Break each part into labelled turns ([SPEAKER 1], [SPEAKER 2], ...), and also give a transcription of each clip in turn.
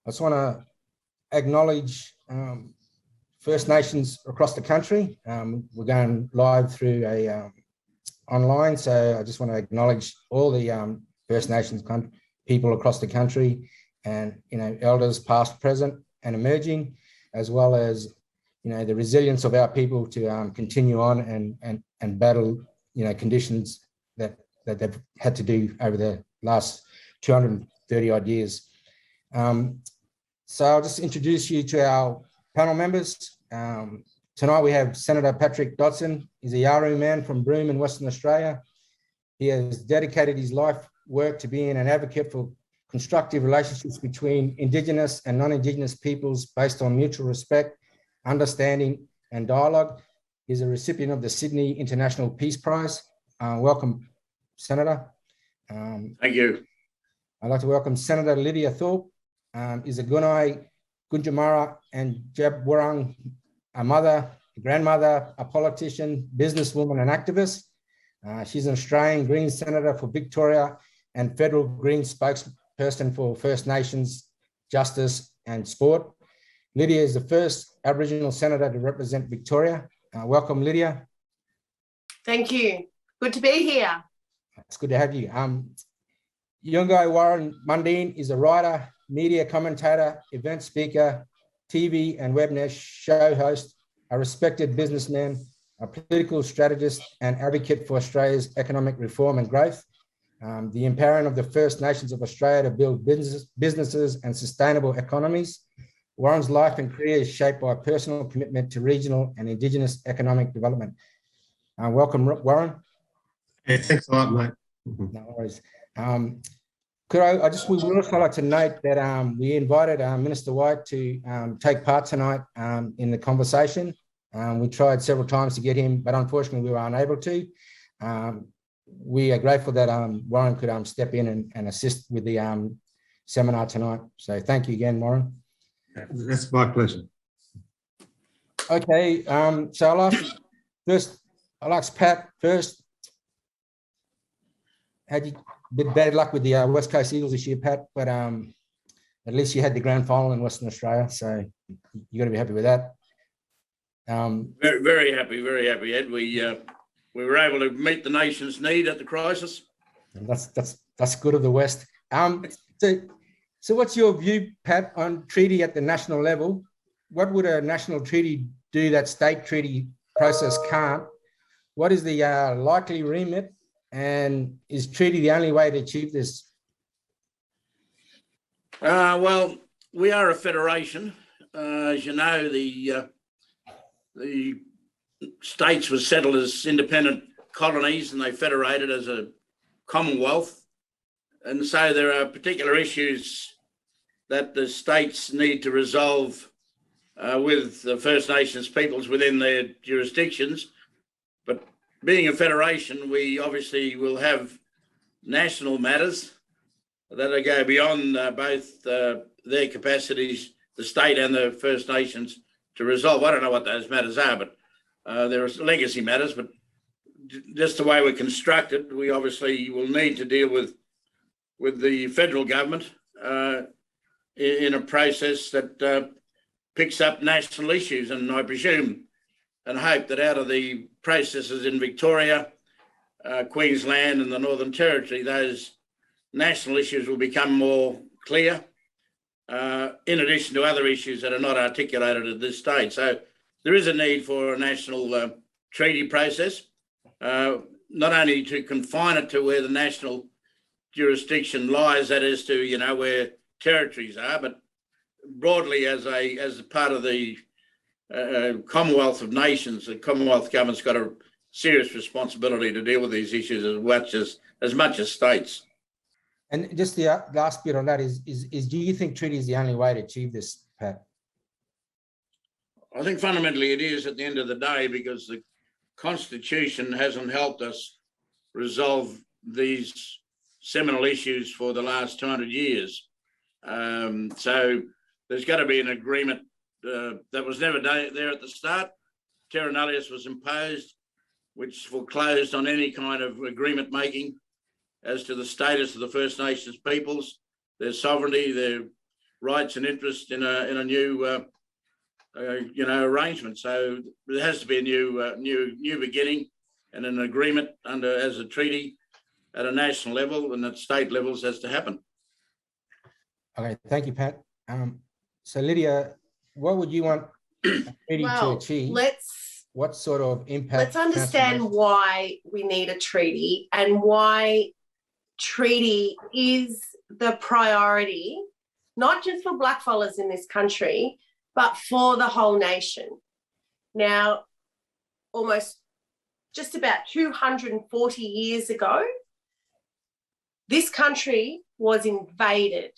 [SPEAKER 1] I just want to acknowledge First Nations across the country. We're going live through a online, so I just want to acknowledge all the First Nations people across the country, and elders past, present, and emerging, as well as the resilience of our people to continue on and battle conditions that they've had to do over the last 230 odd years. So I'll just introduce you to our panel members. Tonight we have Senator Patrick Dodson. He's a Yawuru man from Broome in Western Australia. He has dedicated his life work to being an advocate for constructive relationships between Indigenous and non-Indigenous peoples based on mutual respect, understanding, and dialogue. He's a recipient of the Sydney International Peace Prize. Welcome, Senator.
[SPEAKER 2] Thank you.
[SPEAKER 1] I'd like to welcome Senator Lidia Thorpe. Is a Gunai, Gunjamara, and Jeb Wurrung, a mother, a grandmother, a politician, businesswoman, and activist. She's an Australian Greens Senator for Victoria and Federal Greens spokesperson for First Nations, Justice, and Sport. Lidia is the first Aboriginal Senator to represent Victoria. Welcome, Lidia.
[SPEAKER 3] Thank you. Good to be here.
[SPEAKER 1] It's good to have you. Yungai Warren Mundine is a writer, media commentator, event speaker, TV and webnet show host, a respected businessman, a political strategist, and advocate for Australia's economic reform and growth. The empowering of the First Nations of Australia to build businesses and sustainable economies. Warren's life and career is shaped by a personal commitment to regional and Indigenous economic development. Welcome, Warren.
[SPEAKER 4] Hey, thanks a lot, mate.
[SPEAKER 1] No worries. We would also like to note that we invited Minister White to take part tonight in the conversation. We tried several times to get him, but unfortunately we were unable to. We are grateful that Warren could step in and assist with the seminar tonight. So thank you again, Warren.
[SPEAKER 4] That's my pleasure.
[SPEAKER 1] Okay, so I'll ask Pat first. Had you bit bad luck with the West Coast Eagles this year, Pat, but at least you had the grand final in Western Australia, so you got to be happy with that.
[SPEAKER 2] Very, very happy, Ed. We were able to meet the nation's need at the crisis.
[SPEAKER 1] And that's good of the West. So what's your view, Pat, on treaty at the national level? What would a national treaty do that state treaty process can't? What is the likely remit? And is treaty the only way to achieve this?
[SPEAKER 2] Well, we are a federation. As you know, the states were settled as independent colonies and they federated as a commonwealth. And so there are particular issues that the states need to resolve with the First Nations peoples within their jurisdictions. But being a federation, we obviously will have national matters that go beyond both their capacities, the state and the First Nations, to resolve. I don't know what those matters are, but there are legacy matters. But just the way we're constructed, we obviously will need to deal with the federal government in a process that picks up national issues. And I presume and hope that out of the processes in Victoria, Queensland and the Northern Territory, those national issues will become more clear, in addition to other issues that are not articulated at this stage. So there is a need for a national treaty process, not only to confine it to where the national jurisdiction lies, that is to, where territories are, but broadly as a part of the Commonwealth of Nations. The Commonwealth government's got a serious responsibility to deal with these issues as much as states.
[SPEAKER 1] And just the last bit on that is do you think treaty is the only way to achieve this, Pat?
[SPEAKER 2] I think fundamentally it is at the end of the day, because the Constitution hasn't helped us resolve these seminal issues for the last 200 years. So there's got to be an agreement that was never there at the start. Terra nullius was imposed, which foreclosed on any kind of agreement making as to the status of the First Nations peoples, their sovereignty, their rights and interests in a new arrangement. So there has to be a new beginning and an agreement as a treaty at a national level, and at state levels has to happen.
[SPEAKER 1] Okay, thank you, Pat. So Lydia, what would you want a treaty to achieve? What sort of impact?
[SPEAKER 3] Let's understand why we need a treaty and why treaty is the priority, not just for blackfellas in this country, but for the whole nation. Now, almost just about 240 years ago, this country was invaded,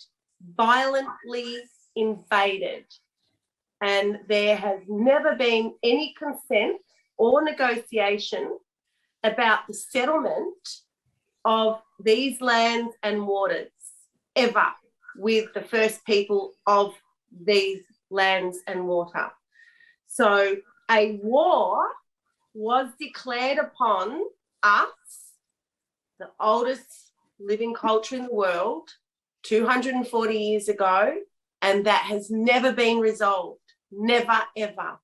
[SPEAKER 3] violently invaded, and there has never been any consent or negotiation about the settlement of these lands and waters ever with the first people of these lands and water. So a war was declared upon us, the oldest living culture in the world, 240 years ago, and that has never been resolved, never, ever.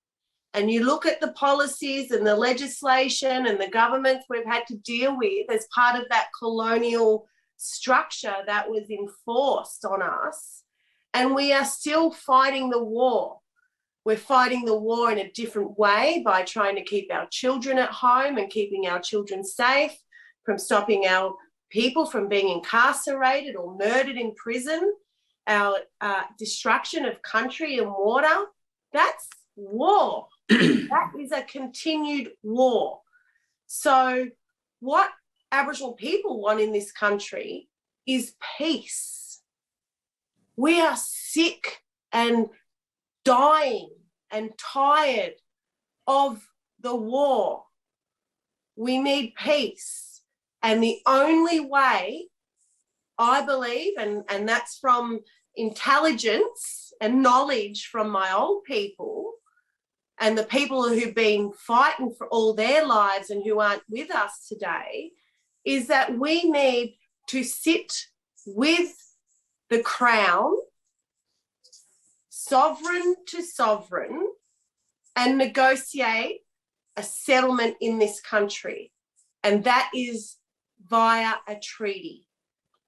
[SPEAKER 3] And you look at the policies and the legislation and the governments we've had to deal with as part of that colonial structure that was enforced on us, and we are still fighting the war. We're fighting the war in a different way by trying to keep our children at home and keeping our children safe, from stopping our people from being incarcerated or murdered in prison, our destruction of country and water. That's war. That is a continued war. So what Aboriginal people want in this country is peace. We are sick and dying and tired of the war. We need peace. And the only way, I believe, and that's from intelligence and knowledge from my old people and the people who've been fighting for all their lives and who aren't with us today, is that we need to sit with the Crown, sovereign to sovereign, and negotiate a settlement in this country. And that is via a treaty.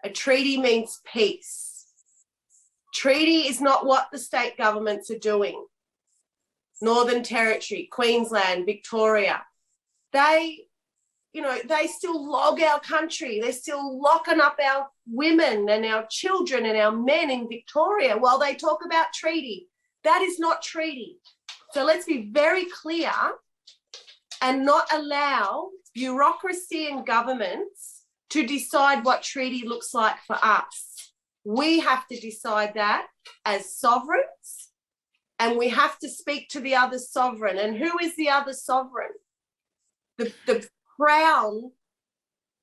[SPEAKER 3] A treaty means peace. Treaty is not what the state governments are doing. Northern Territory, Queensland, Victoria, they still log our country. They're still locking up our women and our children and our men in Victoria while they talk about treaty. That is not treaty. So let's be very clear and not allow bureaucracy and governments to decide what treaty looks like for us. We have to decide that as sovereigns, and we have to speak to the other sovereign. And who is the other sovereign? The Crown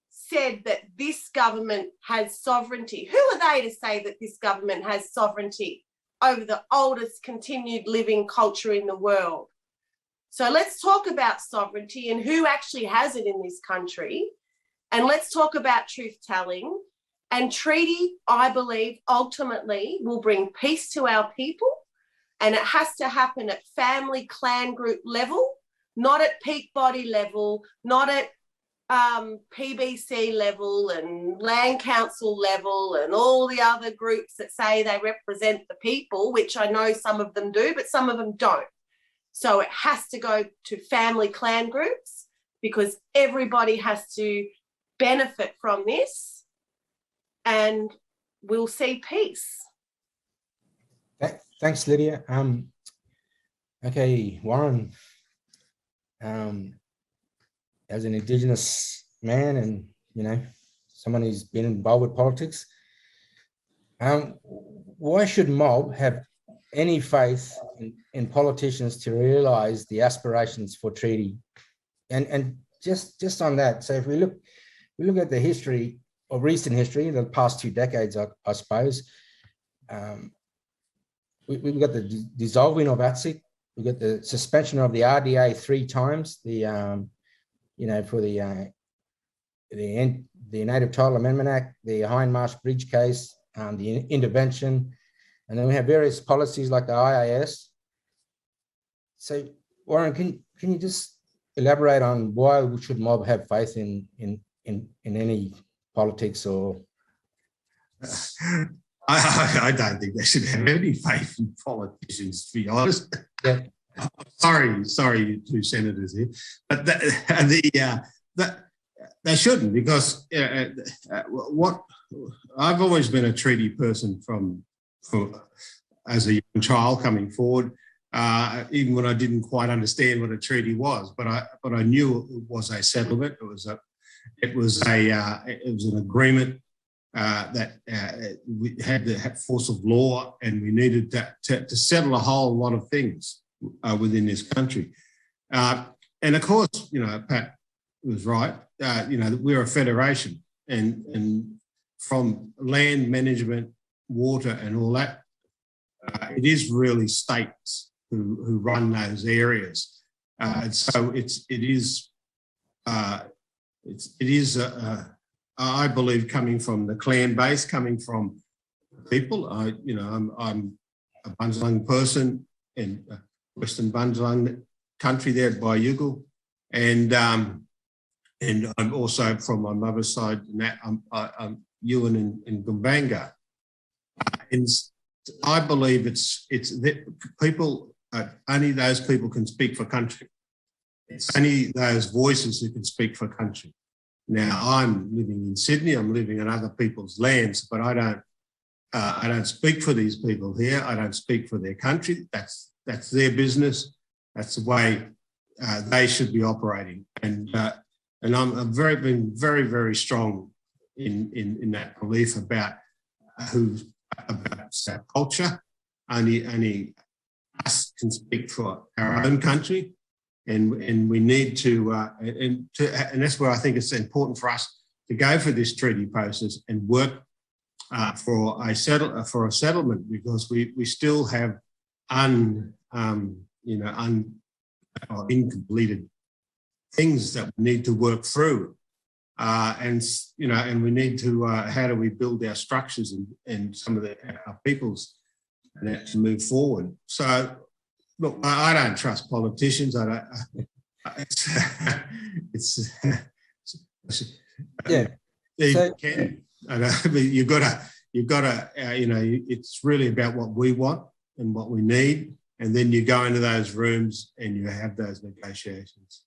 [SPEAKER 3] said that this government has sovereignty. Who are they to say that this government has sovereignty over the oldest continued living culture in the world? So let's talk about sovereignty and who actually has it in this country. And let's talk about truth-telling. And treaty, I believe, ultimately will bring peace to our people. And it has to happen at family clan group level, not at peak body level, not at PBC level and land council level and all the other groups that say they represent the people, which I know some of them do, but some of them don't. So it has to go to family clan groups because everybody has to benefit from this, and we'll see peace.
[SPEAKER 1] Thanks, Lydia. Okay, Warren, as an Indigenous man and, someone who's been involved with politics, why should mob have any faith in politicians to realise the aspirations for treaty? And just on that, so if we look at the history or recent history, the past 2 decades, I suppose, we've got the dissolving of ATSIC, we've got the suspension of the RDA 3 times, for the Native Title Amendment Act, the Hindmarsh Bridge case, the intervention, And then we have various policies like the IAS. So, Warren, can you just elaborate on why should mob have faith in any politics or?
[SPEAKER 4] I don't think they should have any faith in politicians, to be honest.
[SPEAKER 1] Yeah.
[SPEAKER 4] Sorry, you two senators here, but they shouldn't, because what I've always been a treaty person from as a young child coming forward, even when I didn't quite understand what a treaty was, but I knew it was a settlement. It was an agreement that we had the force of law, and we needed to settle a whole lot of things within this country. And of course, Pat was right. We're a federation, and from land management, water, and all that, it is really states who run those areas. And so it is. I believe, coming from the clan base, coming from people. I'm a Bundjalung person in Western Bundjalung country there at Bayugu, and I'm also from my mother's side. I'm Yuan in Gumbanga, and I believe it's that people, only those people can speak for country. It's only those voices who can speak for country. Now, I'm living in Sydney. I'm living on other people's lands, but I don't speak for these people here. I don't speak for their country. That's their business. That's the way they should be operating. And I'm been very, very strong in that belief about our culture. Only us can speak for our own country. And we need to, and that's where I think it's important for us to go for this treaty process and work for a settlement, because we still have incompleted things that we need to work through, and we need to how do we build our structures and some of our peoples and that to move forward. So. Look, I don't trust politicians. I don't. It's
[SPEAKER 1] yeah.
[SPEAKER 4] You can. You've got to. It's really about what we want and what we need, and then you go into those rooms and you have those negotiations.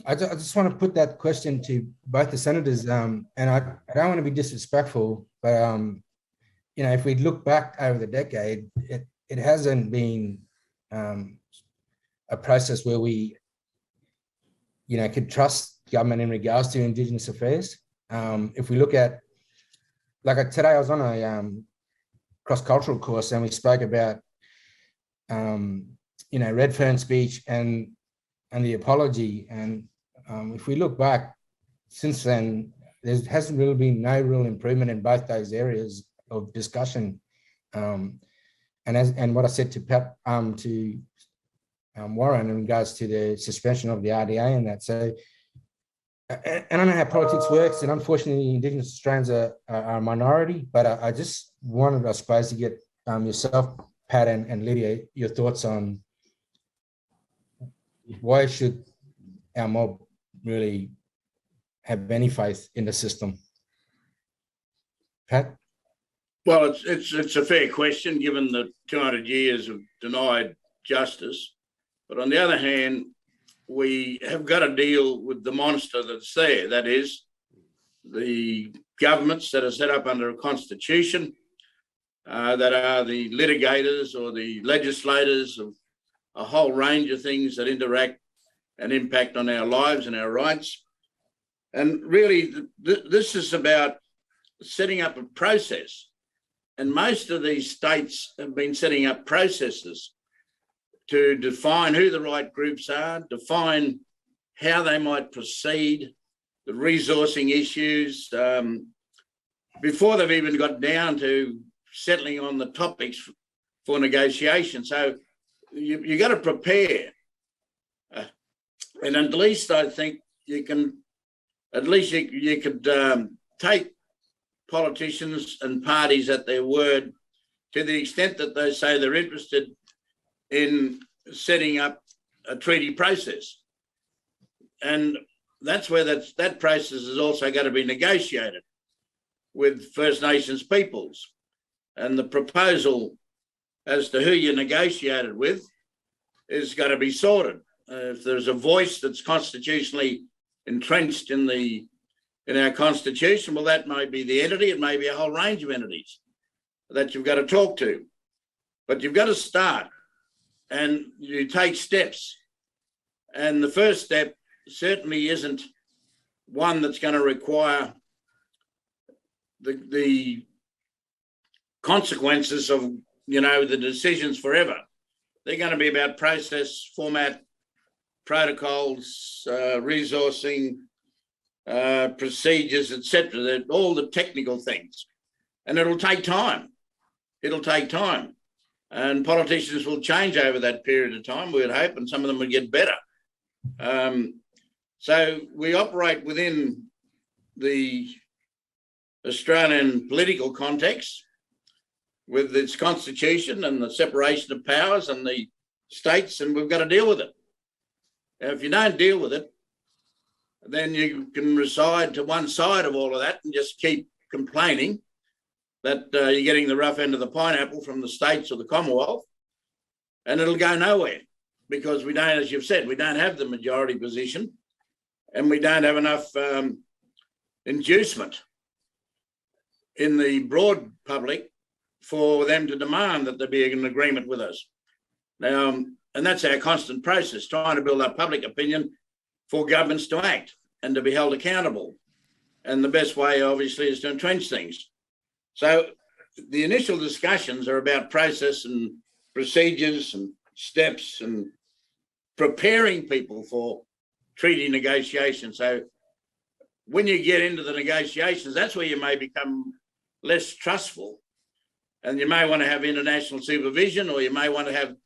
[SPEAKER 1] I just want to put that question to both the senators, and I don't want to be disrespectful, but if we look back over the decade, it hasn't been a process where we, could trust government in regards to Indigenous affairs. If we look at, today I was on a cross-cultural course, and we spoke about, Redfern's speech and the apology. And if we look back since then, there hasn't really been no real improvement in both those areas of discussion. And what I said to Pat, to Warren in regards to the suspension of the RDA and that. So, and I know how politics works, and unfortunately, Indigenous Australians are a minority. But I just wanted, I suppose, to get yourself, Pat, and Lidia, your thoughts on why should our mob really have any faith in the system, Pat?
[SPEAKER 2] Well, it's a fair question, given the 200 years of denied justice. But on the other hand, we have got to deal with the monster that's there. That is, the governments that are set up under a constitution, that are the litigators or the legislators of a whole range of things that interact and impact on our lives and our rights. And really, this is about setting up a process. And most of these states have been setting up processes to define who the right groups are, define how they might proceed, the resourcing issues, before they've even got down to settling on the topics for negotiation. So you got to prepare. And at least I think you can, at least you could take politicians and parties at their word to the extent that they say they're interested in setting up a treaty process. And that's where that process is also going to be negotiated with First Nations peoples. And the proposal as to who you negotiated with is going to be sorted. If there's a voice that's constitutionally entrenched in our constitution, well, that may be the entity, it may be a whole range of entities that you've got to talk to. But you've got to start and you take steps. And the first step certainly isn't one that's going to require the consequences of, the decisions forever. They're going to be about process, format, protocols, resourcing, procedures, etc. All the technical things. And it'll take time. It'll take time. And politicians will change over that period of time, we would hope, and some of them will get better. So we operate within the Australian political context with its constitution and the separation of powers and the states, and we've got to deal with it. Now, if you don't deal with it, then you can reside to one side of all of that and just keep complaining that you're getting the rough end of the pineapple from the states or the Commonwealth, and it'll go nowhere because we don't, as you've said, we don't have the majority position and we don't have enough inducement in the broad public for them to demand that there be an agreement with us. Now, and that's our constant process, trying to build up public opinion for governments to act and to be held accountable. And the best way, obviously, is to entrench things. So the initial discussions are about process and procedures and steps and preparing people for treaty negotiations. So when you get into the negotiations, that's where you may become less trustful, and you may want to have international supervision, or you may want to have,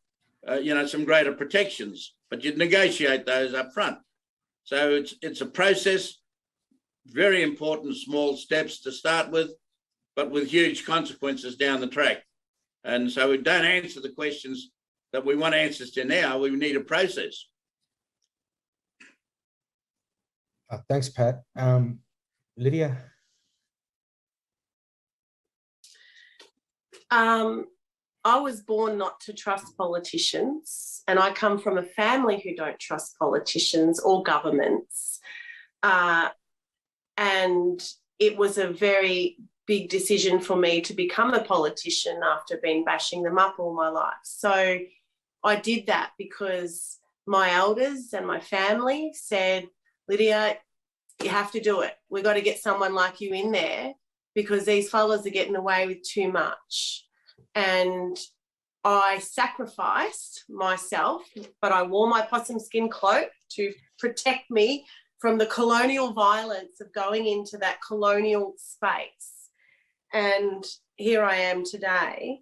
[SPEAKER 2] some greater protections, but you'd negotiate those up front. So it's a process, very important small steps to start with, but with huge consequences down the track. And so we don't answer the questions that we want answers to now. We need a process.
[SPEAKER 1] Thanks, Pat. Lidia?
[SPEAKER 3] I was born not to trust politicians, and I come from a family who don't trust politicians or governments. And it was a very big decision for me to become a politician after been bashing them up all my life. So I did that because my elders and my family said, Lidia, you have to do it. We've got to get someone like you in there because these fellas are getting away with too much. And I sacrificed myself, but I wore my possum skin cloak to protect me from the colonial violence of going into that colonial space. And here I am today.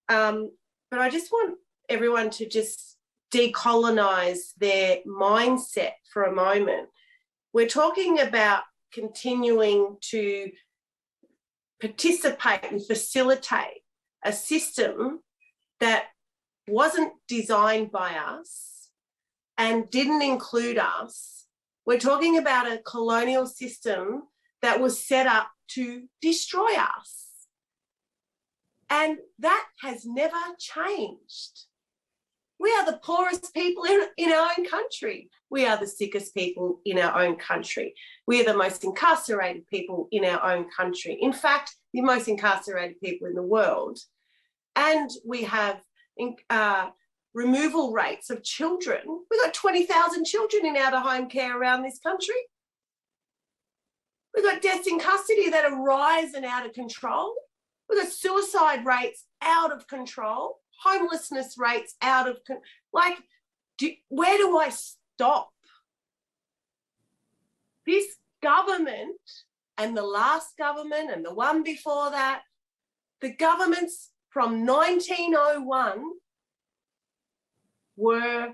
[SPEAKER 3] But I just want everyone to just decolonize their mindset for a moment. We're talking about continuing to participate and facilitate a system that wasn't designed by us and didn't include us. We're talking about a colonial system that was set up to destroy us. And that has never changed. We are the poorest people in our own country. We are the sickest people in our own country. We are the most incarcerated people in our own country. In fact, the most incarcerated people in the world. And we have removal rates of children. We've got 20,000 children in out-of-home care around this country. We've got deaths in custody that are rising out of control. We've got suicide rates out of control, homelessness rates out of control. Where do I stop? This government and the last government and the one before that, the governments from 1901 were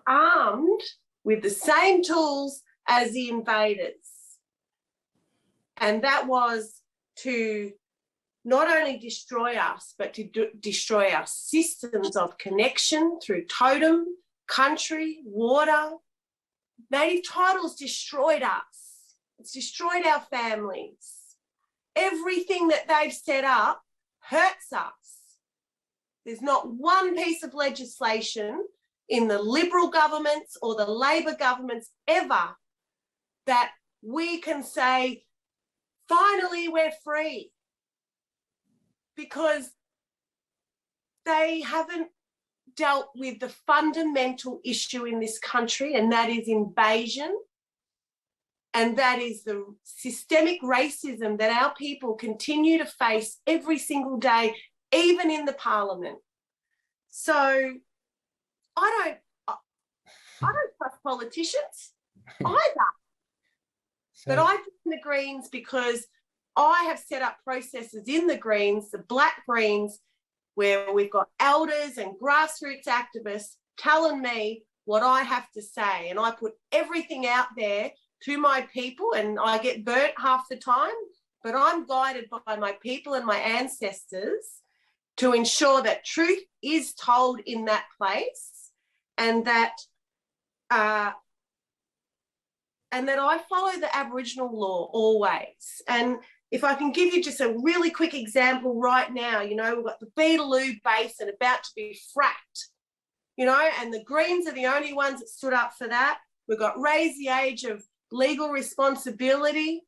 [SPEAKER 3] armed with the same tools as the invaders. And that was to not only destroy us, but to destroy our systems of connection through totem, country, water. Native title's destroyed us. It's destroyed our families. Everything that they've set up hurts us. There's not one piece of legislation in the Liberal governments or the Labor governments ever that we can say, finally, we're free. Because they haven't dealt with the fundamental issue in this country, and that is invasion, and that is the systemic racism that our people continue to face every single day, even in the parliament. So I don't trust politicians either. But I joined the Greens because I have set up processes in the Greens, the Black Greens, where we've got elders and grassroots activists telling me what I have to say. And I put everything out there to my people, and I get burnt half the time, but I'm guided by my people and my ancestors to ensure that truth is told in that place, and that I follow the Aboriginal law always. And if I can give you just a really quick example right now, you know, we've got the Beetaloo Basin about to be fracked, you know, and the Greens are the only ones that stood up for that. We've got raise the age of legal responsibility.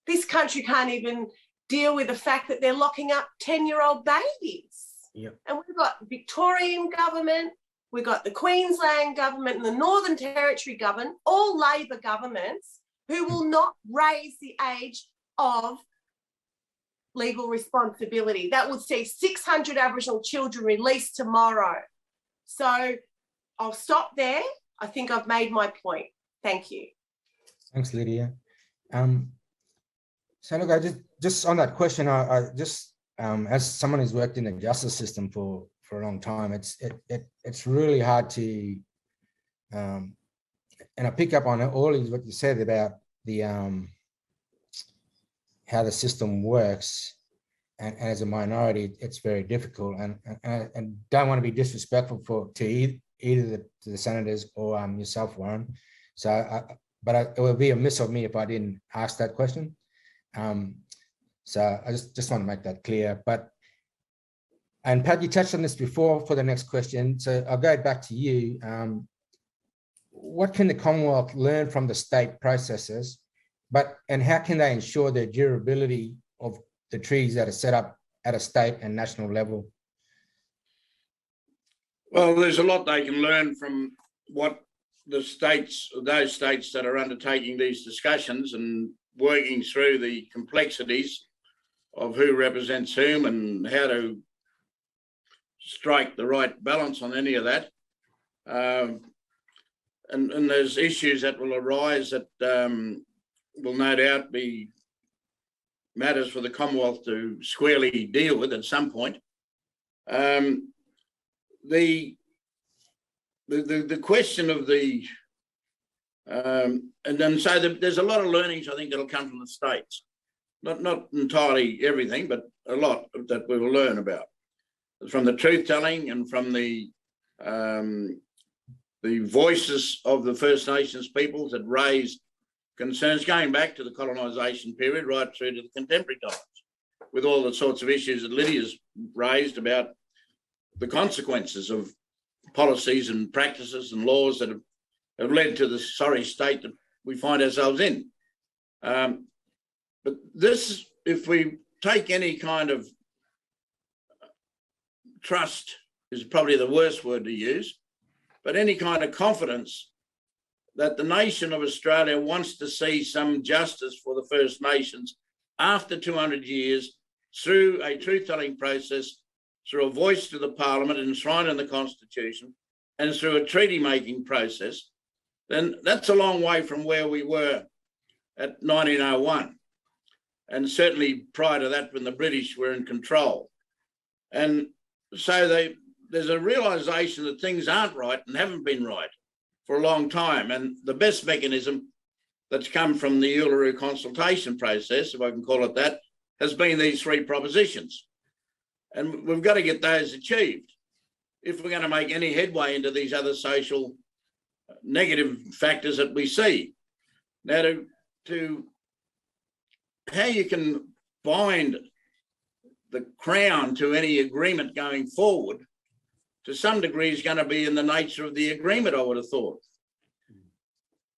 [SPEAKER 3] This country can't even deal with the fact that they're locking up 10-year-old babies.
[SPEAKER 1] Yep.
[SPEAKER 3] And we've got Victorian government, we've got the Queensland government and the Northern Territory government, all Labor governments, who will not raise the age of legal responsibility. That would see 600 Aboriginal children released tomorrow. So I'll stop there. I think I've made my point. Thank you.
[SPEAKER 1] Thanks, Lidia. So look, I just on that question, I just as someone who's worked in the justice system for a long time, it's really hard to and I pick up on all of what you said about the how the system works, and as a minority, it's very difficult. And don't want to be disrespectful to either the senators or yourself, Warren. So, but it would be a miss of me if I didn't ask that question. So I just want to make that clear. And Pat, you touched on this before for the next question, so I'll go back to you. What can the Commonwealth learn from the state processes, and how can they ensure the durability of the treaties that are set up at a state and national level?
[SPEAKER 2] Well, there's a lot they can learn from what the states, those states that are undertaking these discussions and working through the complexities of who represents whom and how to strike the right balance on any of that. And there's issues that will arise that will no doubt be matters for the Commonwealth to squarely deal with at some point. The question of the and then so there's a lot of learnings I think that'll come from the states, not entirely everything, but a lot that we will learn about from the truth telling and from the voices of the First Nations peoples that raised concerns going back to the colonisation period right through to the contemporary times, with all the sorts of issues that Lydia's raised about the consequences of policies and practices and laws that have led to the sorry state that we find ourselves in. But this, if we take any kind of trust, is probably the worst word to use, but any kind of confidence that the nation of Australia wants to see some justice for the First Nations after 200 years through a truth-telling process, through a voice to the Parliament enshrined in the Constitution, and through a treaty-making process, then that's a long way from where we were at 1901. And certainly prior to that, when the British were in control. And so there's a realisation that things aren't right and haven't been right for a long time. And the best mechanism that's come from the Uluru consultation process, if I can call it that, has been these three propositions. And we've got to get those achieved if we're going to make any headway into these other social negative factors that we see. Now, to how you can bind the Crown to any agreement going forward, to some degree, is going to be in the nature of the agreement, I would have thought,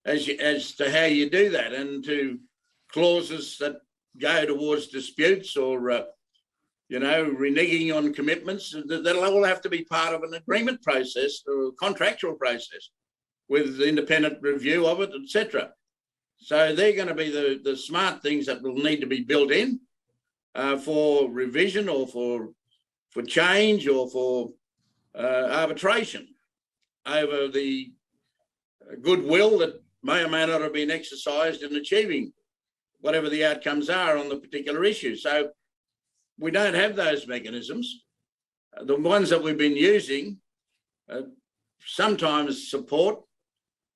[SPEAKER 2] as to how you do that, and to clauses that go towards disputes or, reneging on commitments. That'll all have to be part of an agreement process or a contractual process with independent review of it, etc. So they're going to be the smart things that will need to be built in for revision or for change or for arbitration over the goodwill that may or may not have been exercised in achieving whatever the outcomes are on the particular issue. So we don't have those mechanisms. The ones that we've been using sometimes support,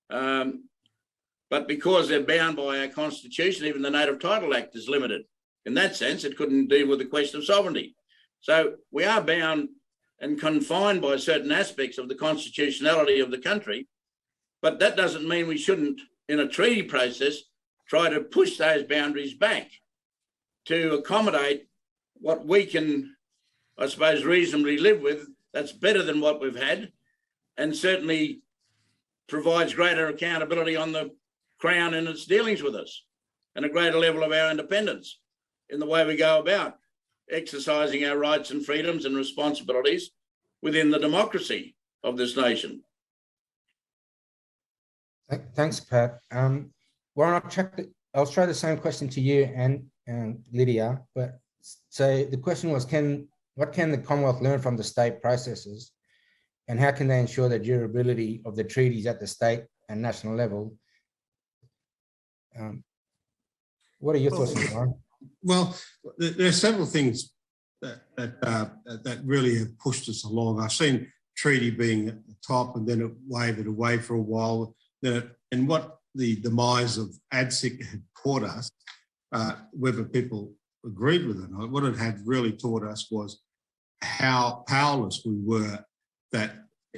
[SPEAKER 2] but because they're bound by our constitution, even the Native Title Act is limited. In that sense, it couldn't deal with the question of sovereignty. So we are bound and confined by certain aspects of the constitutionality of the country, but that doesn't mean we shouldn't, in a treaty process, try to push those boundaries back to accommodate what we can, I suppose, reasonably live with. That's better than what we've had, and certainly provides greater accountability on the Crown in its dealings with us, and a greater level of our independence in the way we go about exercising our rights and freedoms and responsibilities within the democracy of this nation.
[SPEAKER 1] Thanks, Pat. Warren, I'll throw the same question to you and Lidia. But so the question was, what can the Commonwealth learn from the state processes, and how can they ensure the durability of the treaties at the state and national level? What are your thoughts on that, Warren?
[SPEAKER 4] Well, there are several things that really have pushed us along. I've seen treaty being at the top, and then it wavered away for a while. And what the demise of ADSIC had taught us, whether people agreed with it or not, what it had really taught us was how powerless we were, that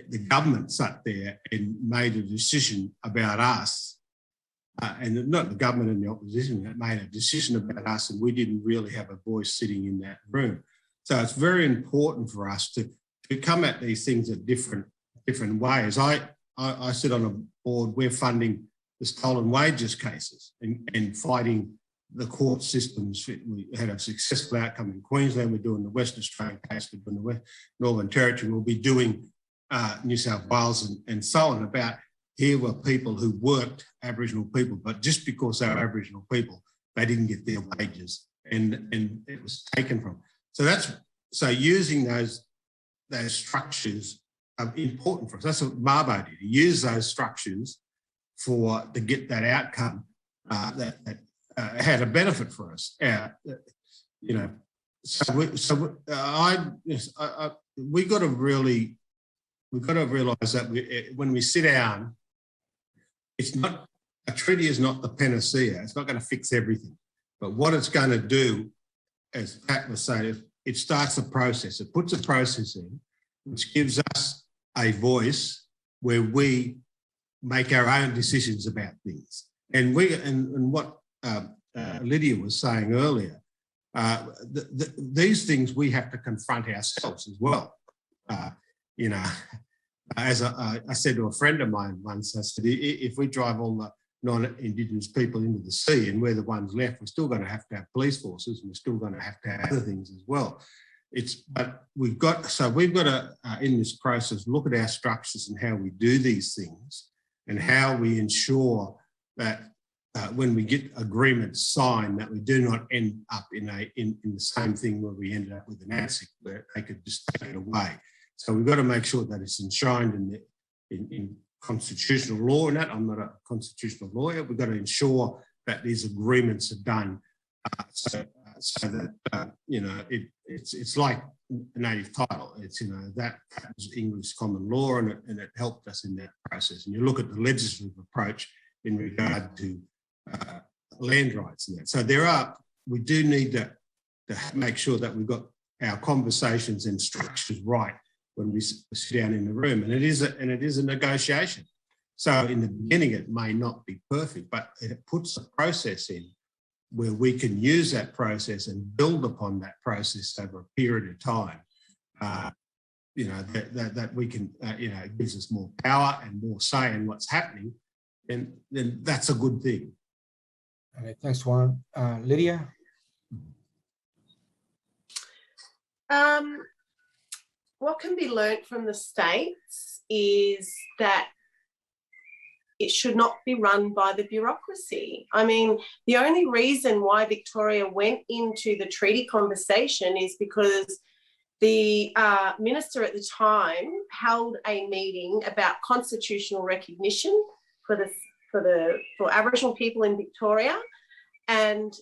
[SPEAKER 4] the government sat there and made a decision about us. And not the government and the opposition, that made a decision about us, and we didn't really have a voice sitting in that room. So it's very important for us to come at these things at different ways. I sit on a board, we're funding the stolen wages cases and fighting the court systems. We had a successful outcome in Queensland. We're doing the Western Australian case, we're doing the Northern Territory, we'll be doing New South Wales and so on. About here were people who worked, Aboriginal people, but just because they were Aboriginal people, they didn't get their wages, and it was taken from. So using those structures are important for us. That's what Mabo did. He used those structures to get that outcome that had a benefit for us. We got to realise that when we sit down, a treaty is not the panacea. It's not going to fix everything. But what it's going to do, as Pat was saying, it starts a process. It puts a process in which gives us a voice where we make our own decisions about things. And what Lidia was saying earlier, these things we have to confront ourselves as well. As I said to a friend of mine once, I said, if we drive all the non-Indigenous people into the sea and we're the ones left, we're still going to have police forces, and we're still going to have other things as well. But we've got to, in this process, look at our structures and how we do these things, and how we ensure that when we get agreements signed, that we do not end up in the same thing where we ended up with an ANSIC, where they could just take it away. So we've got to make sure that it's enshrined in constitutional law, and that I'm not a constitutional lawyer. We've got to ensure that these agreements are done so that it's like a native title. It's that was English common law, and it helped us in that process. And you look at the legislative approach in regard to land rights and that. So we do need to to make sure that we've got our conversations and structures right when we sit down in the room. And it is a negotiation. So in the beginning, it may not be perfect, but it puts a process in where we can use that process and build upon that process over a period of time. That we can, it gives us more power and more say in what's happening, and then that's a good thing.
[SPEAKER 1] Okay, thanks, Warren. Lidia?
[SPEAKER 3] What can be learnt from the states is that it should not be run by the bureaucracy. I mean, the only reason why Victoria went into the treaty conversation is because the minister at the time held a meeting about constitutional recognition for Aboriginal people in Victoria, and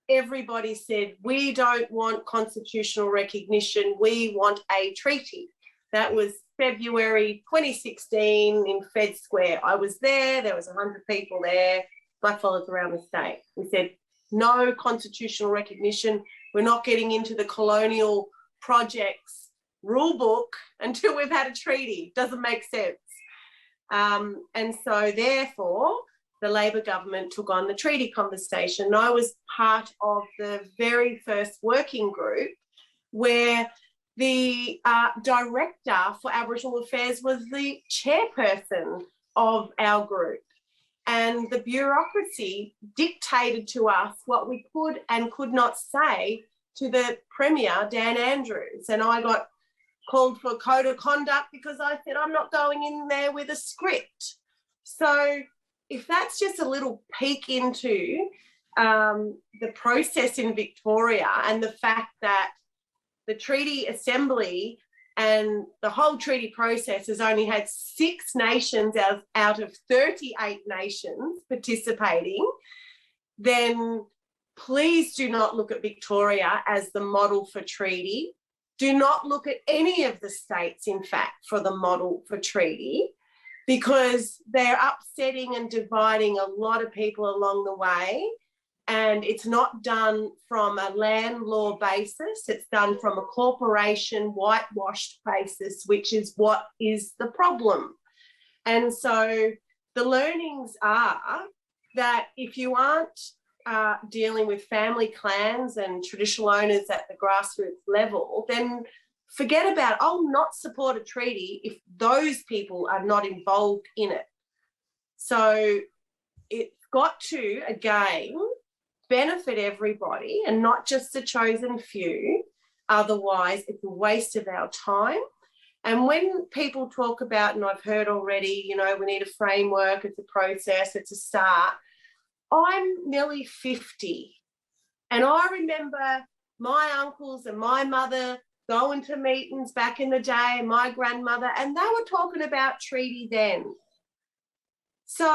[SPEAKER 3] everybody said, we don't want constitutional recognition, we want a treaty. That was February 2016 in Fed Square. I was there was 100 people there, blackfellas around the state. We said, no constitutional recognition. We're not getting into the colonial projects rule book until we've had a treaty. Doesn't make sense. And so therefore, the Labor government took on the treaty conversation. And I was part of the very first working group where the director for Aboriginal Affairs was the chairperson of our group. And the bureaucracy dictated to us what we could and could not say to the Premier, Dan Andrews. And I got called for code of conduct because I said, I'm not going in there with a script. So if that's just a little peek into the process in Victoria and the fact that the Treaty Assembly and the whole treaty process has only had 6 nations out of 38 nations participating, then please do not look at Victoria as the model for treaty. Do not look at any of the states, in fact, for the model for treaty, because they're upsetting and dividing a lot of people along the way. And it's not done from a land law basis. It's done from a corporation whitewashed basis, which is what is the problem. And so the learnings are that if you aren't dealing with family clans and traditional owners at the grassroots level, then forget about, I'll not support a treaty if those people are not involved in it. So it's got to, again, benefit everybody and not just the chosen few. Otherwise, it's a waste of our time. And when people talk about, and I've heard already, you know, we need a framework, it's a process, it's a start. I'm nearly 50. And I remember my uncles and my mother going to meetings back in the day, and my grandmother, and they were talking about treaty then. So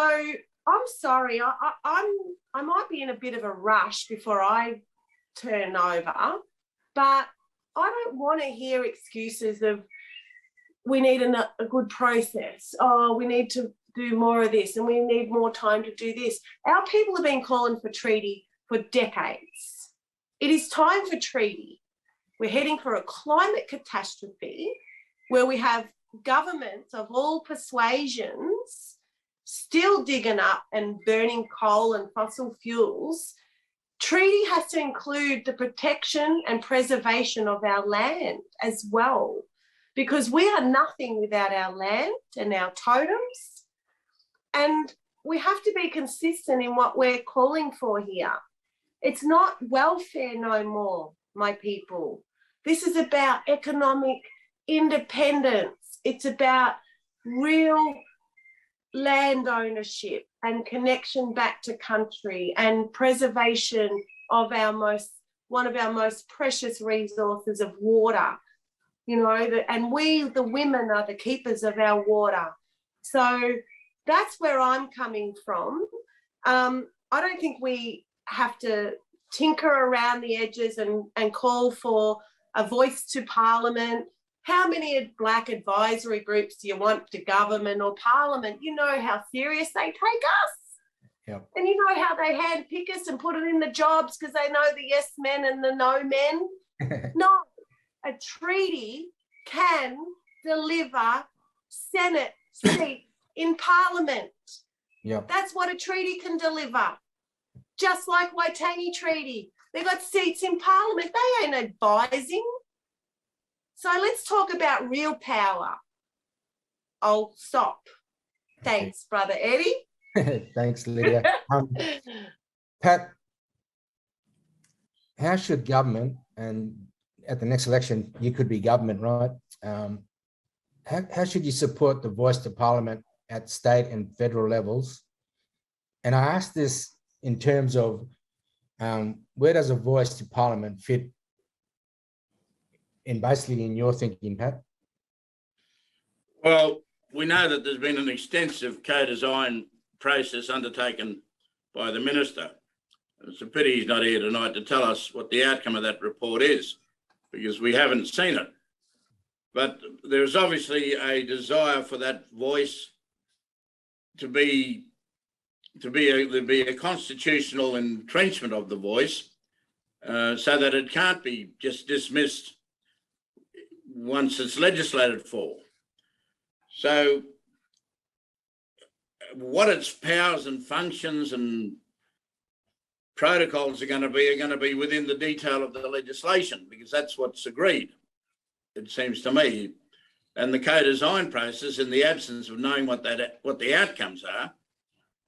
[SPEAKER 3] I'm sorry, I might be in a bit of a rush before I turn over, but I don't want to hear excuses of we need a good process. Oh, we need to do more of this and we need more time to do this. Our people have been calling for treaty for decades. It is time for treaty. We're heading for a climate catastrophe where we have governments of all persuasions still digging up and burning coal and fossil fuels. Treaty has to include the protection and preservation of our land as well, because we are nothing without our land and our totems. And we have to be consistent in what we're calling for here. It's not welfare no more, my people. This is about economic independence. It's about real land ownership and connection back to country and preservation of one of our most precious resources of water. You know, and we, the women, are the keepers of our water. So that's where I'm coming from. I don't think we have to tinker around the edges and call for a voice to Parliament. How many Black advisory groups do you want to government or Parliament? You know how serious they take us.
[SPEAKER 1] Yeah.
[SPEAKER 3] And you know how they handpick us and put it in the jobs because they know the yes men and the no men? No, a treaty can deliver Senate seats in Parliament.
[SPEAKER 1] Yeah.
[SPEAKER 3] That's what a treaty can deliver. Just like Waitangi Treaty. They got seats in Parliament. They ain't advising. So let's talk about real power. I'll stop. Thanks, Brother Eddie.
[SPEAKER 1] Thanks, Lydia. Pat, how should government, and at the next election, you could be government, right? How should you support the voice to Parliament at state and federal levels? And I ask this in terms of where does a voice to Parliament fit in basically in your thinking, Pat?
[SPEAKER 2] Well, we know that there's been an extensive co-design process undertaken by the Minister. It's a pity he's not here tonight to tell us what the outcome of that report is, because we haven't seen it. But there's obviously a desire for that voice to be a constitutional entrenchment of the voice, so that it can't be just dismissed once it's legislated for. So what its powers and functions and protocols are going to be within the detail of the legislation, because that's what's agreed, it seems to me. And the co-design process, in the absence of knowing what the outcomes are,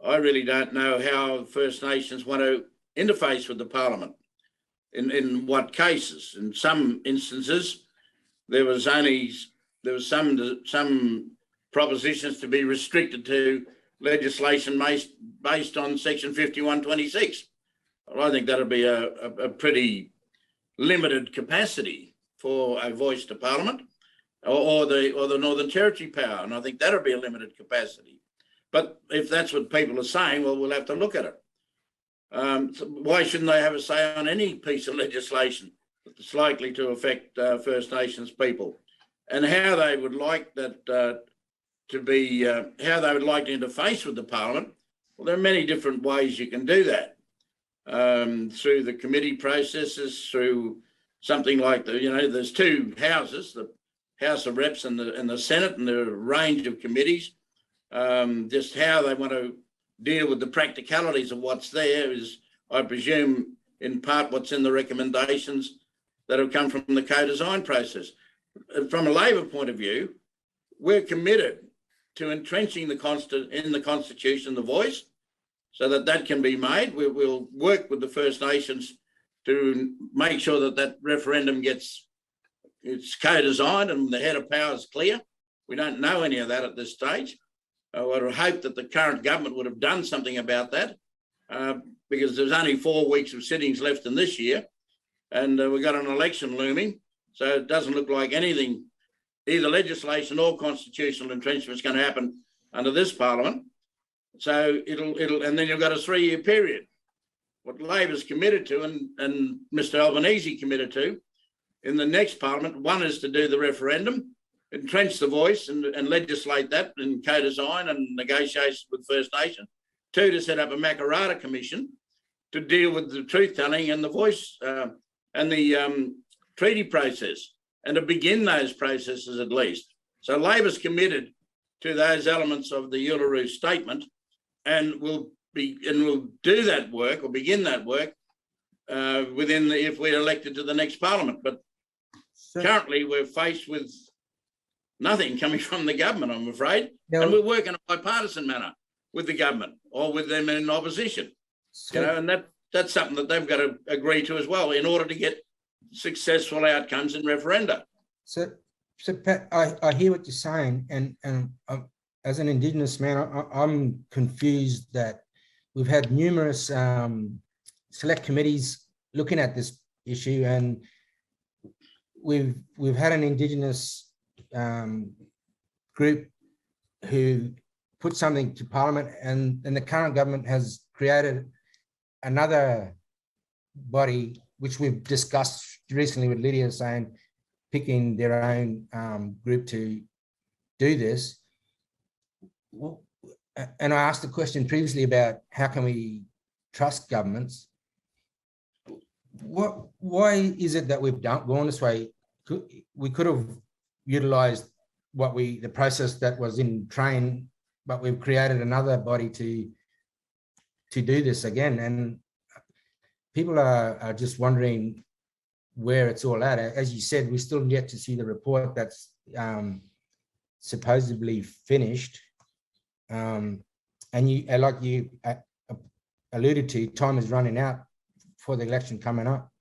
[SPEAKER 2] I really don't know how First Nations want to interface with the Parliament. In what cases? In some instances, there was some propositions to be restricted to legislation based on Section 5126. Well, I think that'll be a pretty limited capacity for a voice to Parliament, or the Northern Territory power, and I think that'll be a limited capacity. But if that's what people are saying, well, we'll have to look at it. So why shouldn't they have a say on any piece of legislation that's likely to affect First Nations people, and how they would like that how they would like to interface with the Parliament? Well, there are many different ways you can do that, through the committee processes, through something like there's two houses, the House of Reps and the Senate, and there are a range of committees. Just how they want to deal with the practicalities of what's there is, I presume, in part what's in the recommendations that have come from the co-design process. From a Labor point of view, we're committed to entrenching in the Constitution the voice, so that can be made. We'll work with the First Nations to make sure that referendum it's co-designed and the head of power is clear. We don't know any of that at this stage. I would hope that the current government would have done something about that, because there's only 4 weeks of sittings left in this year, and we've got an election looming. So it doesn't look like anything, either legislation or constitutional entrenchment, is going to happen under this Parliament. So and then you've got a 3-year period. What Labor's committed to, and Mr Albanese committed to, in the next Parliament, one is to do the referendum, entrench the voice and legislate that in co-design and negotiations with First Nation. 2, to set up a Makarrata Commission to deal with the truth-telling and the voice and the treaty process, and to begin those processes at least. So Labor's committed to those elements of the Uluru Statement, and we'll do that work, or begin that work, if we're elected to the next Parliament. But currently we're faced with nothing coming from the government, I'm afraid. No. And we're working in a bipartisan manner with the government, or with them in opposition. And that's something that they've got to agree to as well, in order to get successful outcomes in referenda.
[SPEAKER 1] So Pat, I hear what you're saying, and as an Indigenous man, I'm confused that we've had numerous select committees looking at this issue, and we've had an Indigenous group who put something to Parliament, and the current government has created another body, which we've discussed recently with Lidia, saying picking their own group to do this. and I asked the question previously about how can we trust governments. Why is it that we've gone this way? We could have utilised the process that was in train, but we've created another body to do this again. And people are just wondering where it's all at. As you said, we still yet to see the report that's supposedly finished. And like you alluded to, time is running out for the election coming up.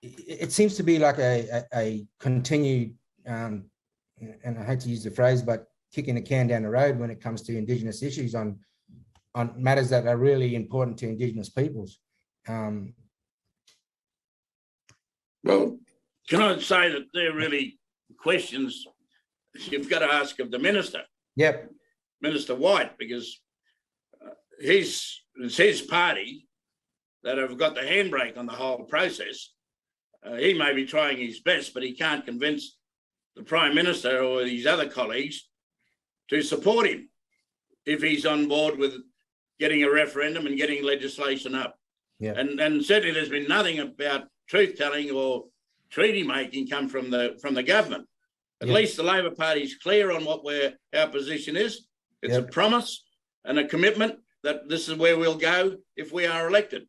[SPEAKER 1] It seems to be like a continued, and I hate to use the phrase, but kicking the can down the road when it comes to Indigenous issues on matters that are really important to Indigenous peoples.
[SPEAKER 2] Well, can I say that they're really questions you've got to ask of the Minister?
[SPEAKER 1] Yep.
[SPEAKER 2] Minister White, because it's his party that have got the handbrake on the whole process. He may be trying his best, but he can't convince the Prime Minister or his other colleagues to support him if he's on board with getting a referendum and getting legislation up.
[SPEAKER 1] Yeah.
[SPEAKER 2] And certainly there's been nothing about truth-telling or treaty making come from the government. At least the Labor Party's clear on what our position is. It's a promise and a commitment that this is where we'll go if we are elected.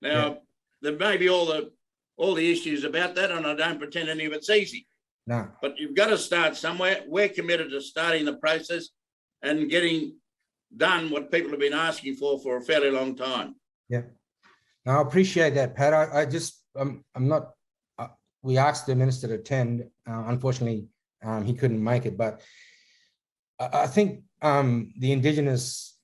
[SPEAKER 2] Now, there may be all the issues about that, and I don't pretend any of it's easy.
[SPEAKER 1] No.
[SPEAKER 2] But you've got to start somewhere. We're committed to starting the process and getting done what people have been asking for a fairly long time.
[SPEAKER 1] Yeah. No, I appreciate that, Pat. I'm not, we asked the Minister to attend. Unfortunately, he couldn't make it, but I think the Indigenous,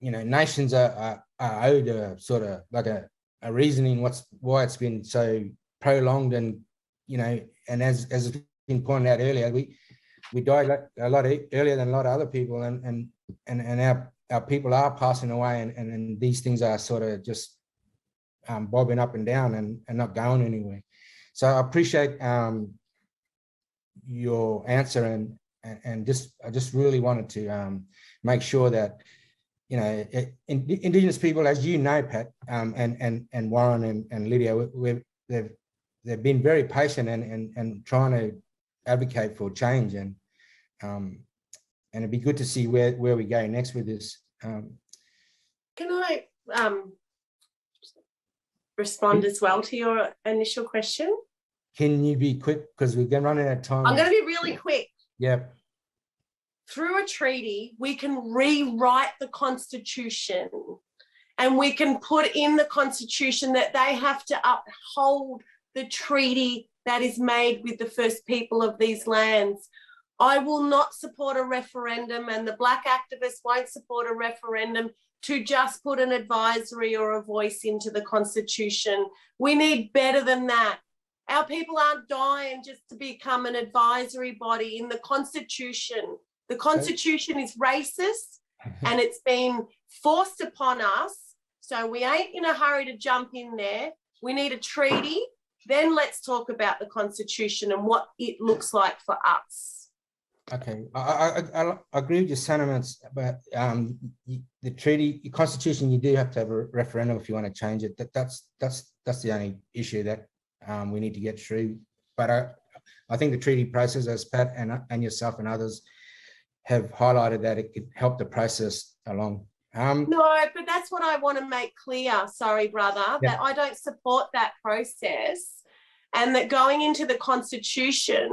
[SPEAKER 1] nations are owed a sort of like a reasoning why it's been so prolonged, and and as has been pointed out earlier, we died a lot earlier than a lot of other people, and our people are passing away, and these things are sort of just bobbing up and down and not going anywhere. So I appreciate your answer, and I just really wanted to make sure that Indigenous people, as you know, Pat, and Warren and Lidia, they've been very patient and trying to advocate for change, and it'd be good to see where we go next with this.
[SPEAKER 3] Can I respond as well to your initial question?
[SPEAKER 1] Can you be quick, because we're going to run out of time?
[SPEAKER 3] I'm going to be really quick.
[SPEAKER 1] Yep.
[SPEAKER 3] Through a treaty, we can rewrite the Constitution, and we can put in the Constitution that they have to uphold the treaty that is made with the first people of these lands. I will not support a referendum, and the Black activists won't support a referendum to just put an advisory or a voice into the Constitution. We need better than that. Our people aren't dying just to become an advisory body in the Constitution. The Constitution is racist, and it's been forced upon us. So we ain't in a hurry to jump in there. We need a treaty. Then let's talk about the Constitution and what it looks like for us.
[SPEAKER 1] Okay, I agree with your sentiments, but the treaty, the Constitution, you do have to have a referendum if you want to change it. That's the only issue that we need to get through. But I think the treaty process, as Pat and yourself and others have highlighted, that it could help the process along.
[SPEAKER 3] No, but that's what I want to make clear. Sorry, brother, that I don't support that process, and that going into the Constitution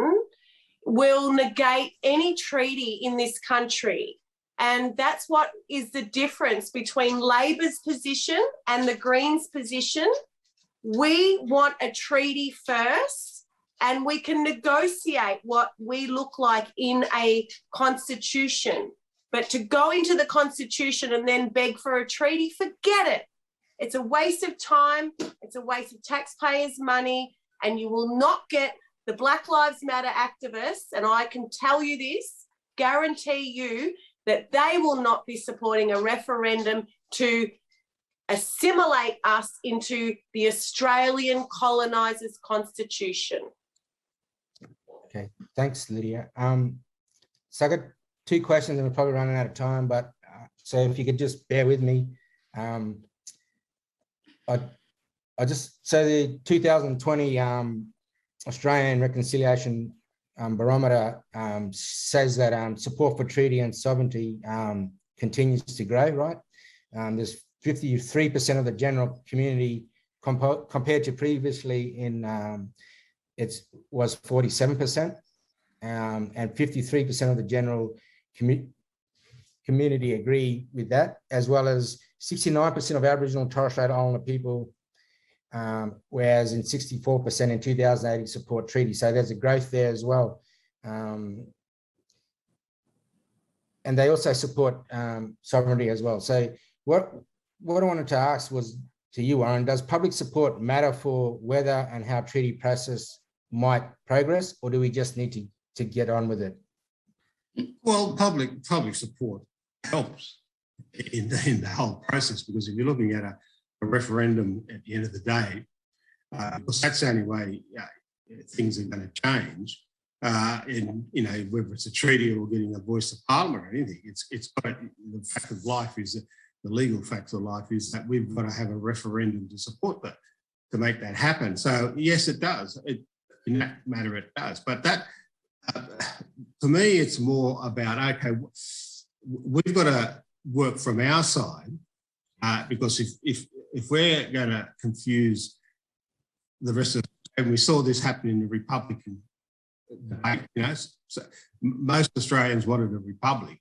[SPEAKER 3] will negate any treaty in this country. And that's what is the difference between Labor's position and the Greens' position. We want a treaty first, and we can negotiate what we look like in a constitution. But to go into the Constitution and then beg for a treaty, forget it. It's a waste of time. It's a waste of taxpayers' money, and you will not get the Black Lives Matter activists, and I can tell you this, guarantee you that they will not be supporting a referendum to assimilate us into the Australian colonisers' constitution.
[SPEAKER 1] Okay, thanks, Lidia. Sagat, two questions, and we're probably running out of time, but so if you could just bear with me. So the 2020 Australian Reconciliation Barometer says that support for treaty and sovereignty continues to grow, right? There's 53% of the general community compared to previously it was 47%, and 53% of the general community agree with that, as well as 69% of Aboriginal and Torres Strait Islander people, whereas in 64% in 2018 support treaty. So there's a growth there as well. And they also support sovereignty as well. So what I wanted to ask was to you, Warren, does public support matter for whether and how treaty process might progress, or do we just need to get on with it?
[SPEAKER 4] Well, public support helps in the whole process, because if you're looking at a referendum at the end of the day, because that's the only way things are going to change. Whether it's a treaty or getting a voice of parliament or anything, the fact of life is the legal facts of life is that we've got to have a referendum to support that, to make that happen. So yes, it does. In that matter, it does. But that, for me, it's more about, okay, we've got to work from our side, because if we're going to confuse the rest of, and we saw this happen in the Republican debate, so most Australians wanted a republic,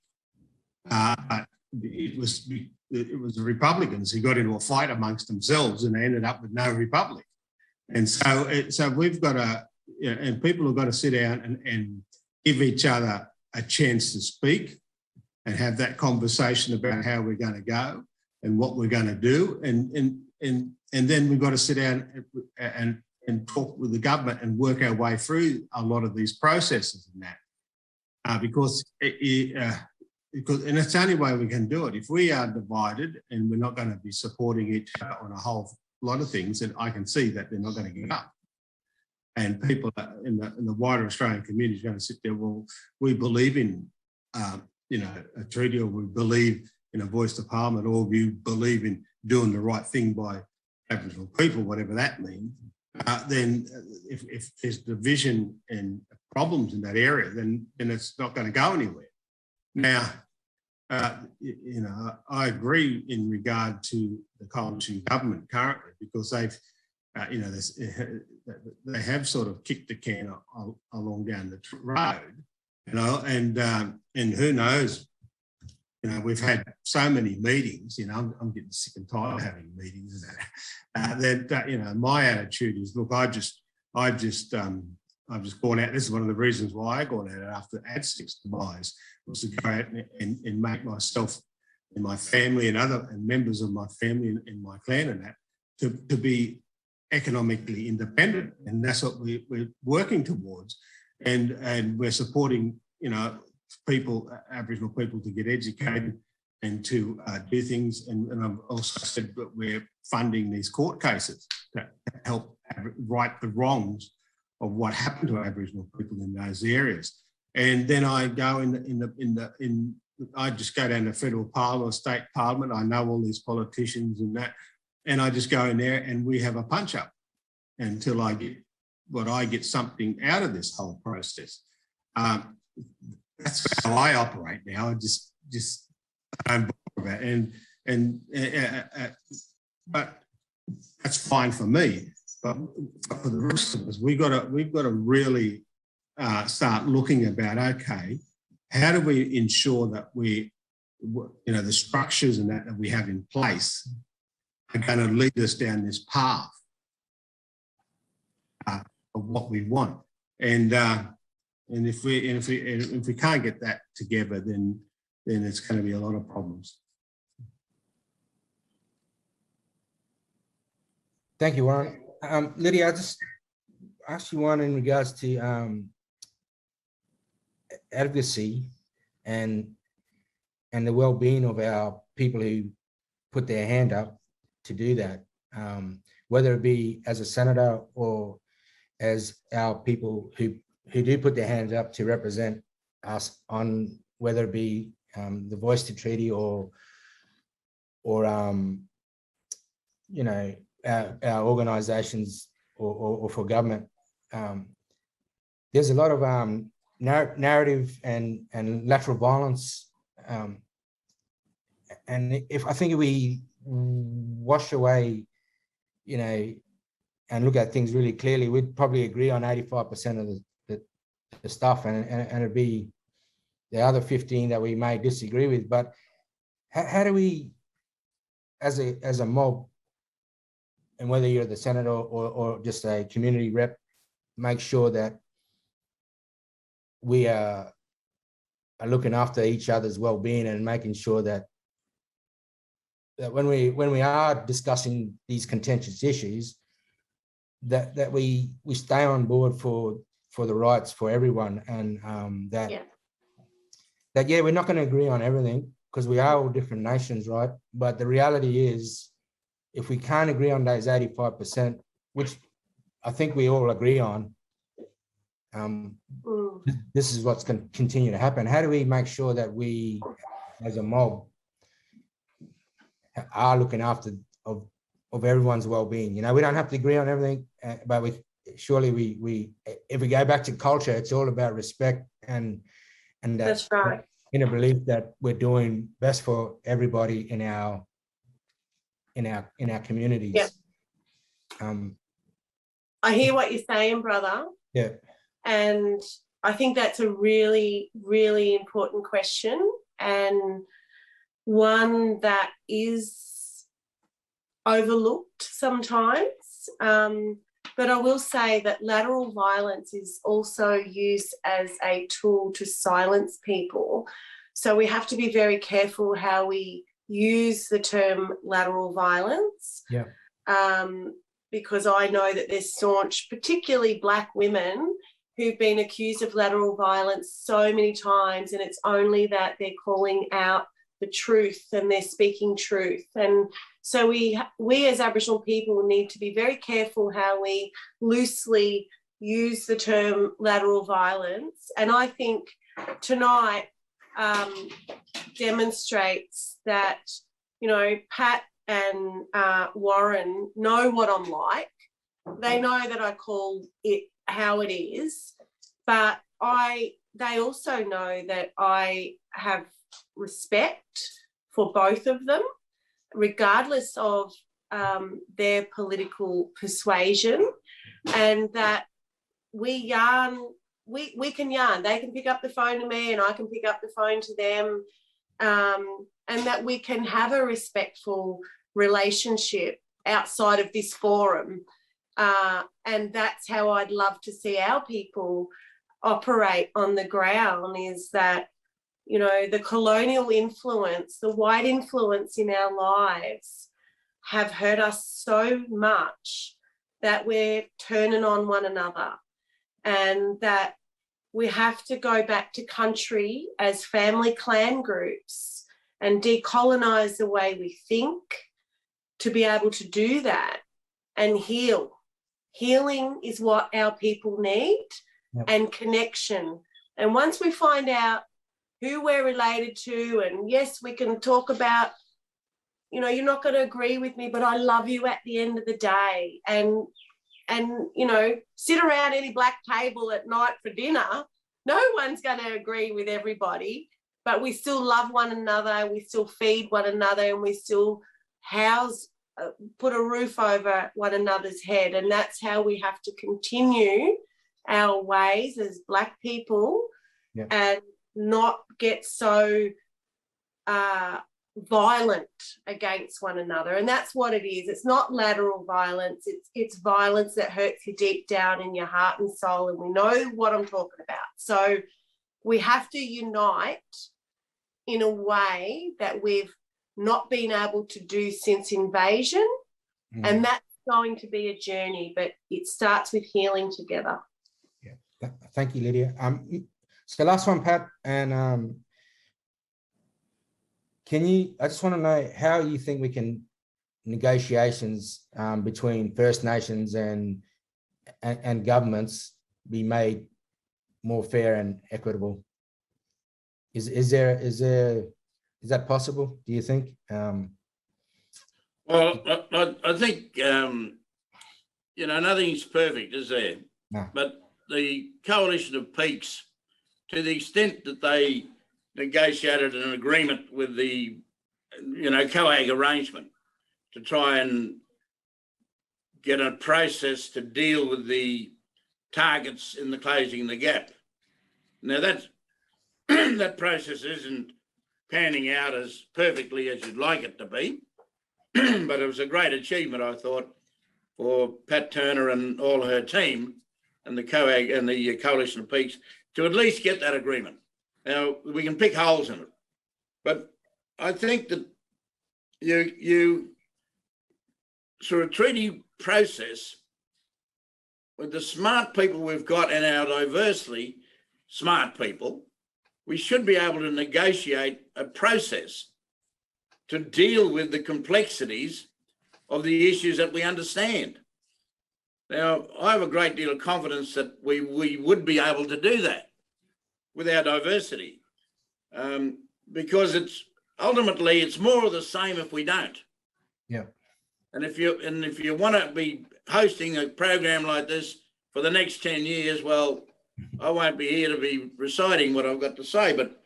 [SPEAKER 4] but it was the Republicans who got into a fight amongst themselves, and they ended up with no republic. And so we've got to, and people have got to sit down and give each other a chance to speak and have that conversation about how we're going to go and what we're going to do, and then we've got to sit down and talk with the government and work our way through a lot of these processes and that, because it's the only way we can do it. If we are divided and we're not going to be supporting each other on a whole lot of things, then I can see that they're not going to get up. And people in the wider Australian community are going to sit there, well, we believe in a treaty, or we believe in a voice to parliament, or we believe in doing the right thing by Aboriginal people, whatever that means. Then if there's division and problems in that area, then it's not going to go anywhere. Now, I agree in regard to the coalition government currently, because they've, they have sort of kicked the can along down the road, and who knows, we've had so many meetings, I'm getting sick and tired of having meetings. My attitude is, look, I've just gone out. This is one of the reasons why I gone out after ADSIC's demise, was to go out and make myself and my family and members of my family and my clan and that to be economically independent, and that's what we're working towards, and we're supporting people, Aboriginal people, to get educated and to do things, and I've also said that we're funding these court cases to help right the wrongs of what happened to Aboriginal people in those areas. And then I go I just go down to federal parliament, state parliament. I know all these politicians and that, and I just go in there and we have a punch up until I get something out of this whole process. That's how I operate now. I just don't bother about it. But that's fine for me. But for the rest of us, we've got to really start looking about, okay, how do we ensure that the structures and that we have in place are going to lead us down this path of what we want, and if we can't get that together, then it's going to be a lot of problems.
[SPEAKER 1] Thank you, Warren. Lidia, I just asked you one in regards to advocacy and the well-being of our people who put their hand up to do that, whether it be as a senator or as our people who do put their hands up to represent us on whether it be the Voice to Treaty or you know, our organisations or for government. There's a lot of narrative and lateral violence, and I think if we wash away, you know, and look at things really clearly, we'd probably agree on 85% of the stuff, and it'd be the other 15 that we may disagree with. But how do we, as a mob, and whether you're the senator or just a community rep, make sure that we are looking after each other's well-being and making sure that when we are discussing these contentious issues, that we stay on board for the rights for everyone, and that we're not going to agree on everything because we are all different nations, right? But the reality is, if we can't agree on those 85%, which I think we all agree on, this is what's going to continue to happen. How do we make sure that we, as a mob, are looking after of everyone's well-being? You know, we don't have to agree on everything, but we if we go back to culture, it's all about respect and
[SPEAKER 3] that's right.
[SPEAKER 1] In a belief that we're doing best for everybody in our communities.
[SPEAKER 3] Yeah. I hear what you're saying, brother.
[SPEAKER 1] Yeah.
[SPEAKER 3] And I think that's a really, really important question, and one that is overlooked sometimes. But I will say that lateral violence is also used as a tool to silence people. So we have to be very careful how we use the term lateral violence.
[SPEAKER 1] Yeah.
[SPEAKER 3] Because I know that there's staunch, particularly Black women, who've been accused of lateral violence so many times, and it's only that they're calling out the truth and they're speaking truth. And so we as Aboriginal people need to be very careful how we loosely use the term lateral violence. And I think tonight demonstrates that, you know, Pat and Warren know what I'm like. They know that I call it how it is, but they also know that I have respect for both of them, regardless of their political persuasion, and that we can yarn. They can pick up the phone to me and I can pick up the phone to them, and that we can have a respectful relationship outside of this forum. And that's how I'd love to see our people operate on the ground, is that, you know, the colonial influence, the white influence in our lives have hurt us so much that we're turning on one another, and that we have to go back to country as family clan groups and decolonise the way we think to be able to do that and heal. Healing is what our people need. Yep. And connection. And once we find out who we're related to, and yes, we can talk about, you know, you're not going to agree with me, but I love you at the end of the day. And you know, sit around any black table at night for dinner. No one's going to agree with everybody, but we still love one another. We still feed one another, and we still put a roof over one another's head. And that's how we have to continue our ways as Black people. Yeah. And not get so violent against one another. And that's what it is. It's not lateral violence. It's violence that hurts you deep down in your heart and soul. And we know what I'm talking about. So we have to unite in a way that we've not been able to do since invasion. And that's going to be a journey, but it starts with healing together.
[SPEAKER 1] Yeah. Thank you, Lidia. So last one, Pat, and I just want to know how you think we can negotiations between First Nations and governments be made more fair and equitable? Is that possible, do you think?
[SPEAKER 2] Well, I think, you know, nothing's perfect, is there?
[SPEAKER 1] No.
[SPEAKER 2] But the coalition of peaks, to the extent that they negotiated an agreement with the, you know, COAG arrangement to try and get a process to deal with the targets in the closing the gap. Now that's that process isn't panning out as perfectly as you'd like it to be, but it was a great achievement, I thought, for Pat Turner and all her team and the COAG and the Coalition of Peaks to at least get that agreement. Now, we can pick holes in it, but I think that you through a treaty process with the smart people we've got and our diversely smart people, we should be able to negotiate a process to deal with the complexities of the issues that we understand. Now, I have a great deal of confidence that we would be able to do that with our diversity, because it's ultimately it's more of the same if we don't.
[SPEAKER 1] Yeah.
[SPEAKER 2] And if you want to be hosting a program like this for the next 10 years, well, I won't be here to be reciting what I've got to say, but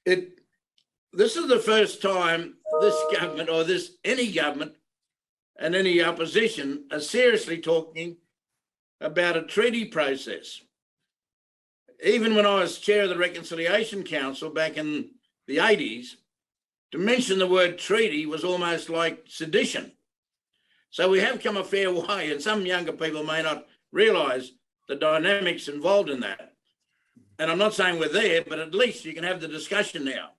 [SPEAKER 2] this is the first time this government or any government and any opposition are seriously talking about a treaty process. Even when I was chair of the Reconciliation Council back in the 80s, to mention the word treaty was almost like sedition. So we have come a fair way, and some younger people may not realise the dynamics involved in that. And I'm not saying we're there, but at least you can have the discussion now.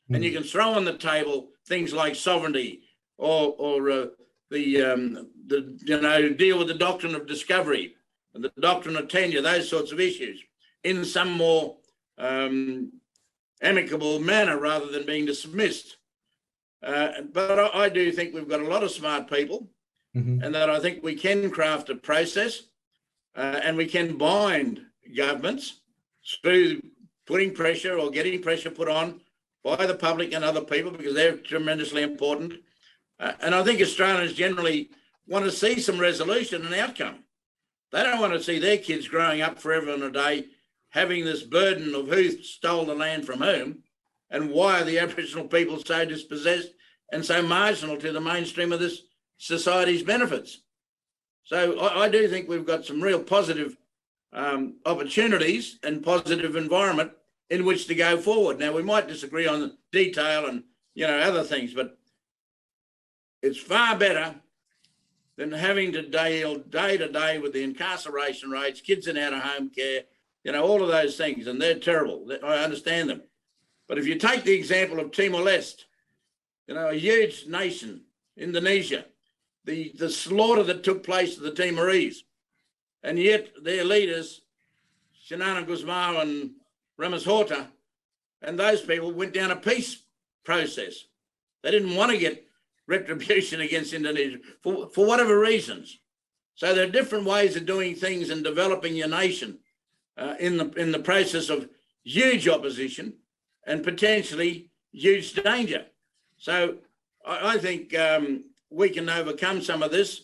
[SPEAKER 2] And you can throw on the table things like sovereignty or the you know, deal with the doctrine of discovery and the doctrine of tenure, those sorts of issues in some more amicable manner rather than being dismissed. But I do think we've got a lot of smart people, and that I think we can craft a process and we can bind governments through putting pressure or getting pressure put on by the public and other people, because they're tremendously important. And I think Australians generally want to see some resolution and outcome. They don't want to see their kids growing up forever and a day having this burden of who stole the land from whom and why are the Aboriginal people so dispossessed and so marginal to the mainstream of this society's benefits. So I do think we've got some real positive opportunities and positive environment in which to go forward. Now, we might disagree on the detail and, you know, other things, but it's far better than having to deal day to day with the incarceration rates, kids in out-of-home care, you know, all of those things, and they're terrible. I understand them. But if you take the example of Timor-Leste, you know, a huge nation, Indonesia, the slaughter that took place to the Timorese, and yet their leaders, Shinana Guzmao and Ramos Horta, and those people went down a peace process. They didn't want to get retribution against Indonesia for whatever reasons. So there are different ways of doing things and developing your nation in the process of huge opposition and potentially huge danger. So I think we can overcome some of this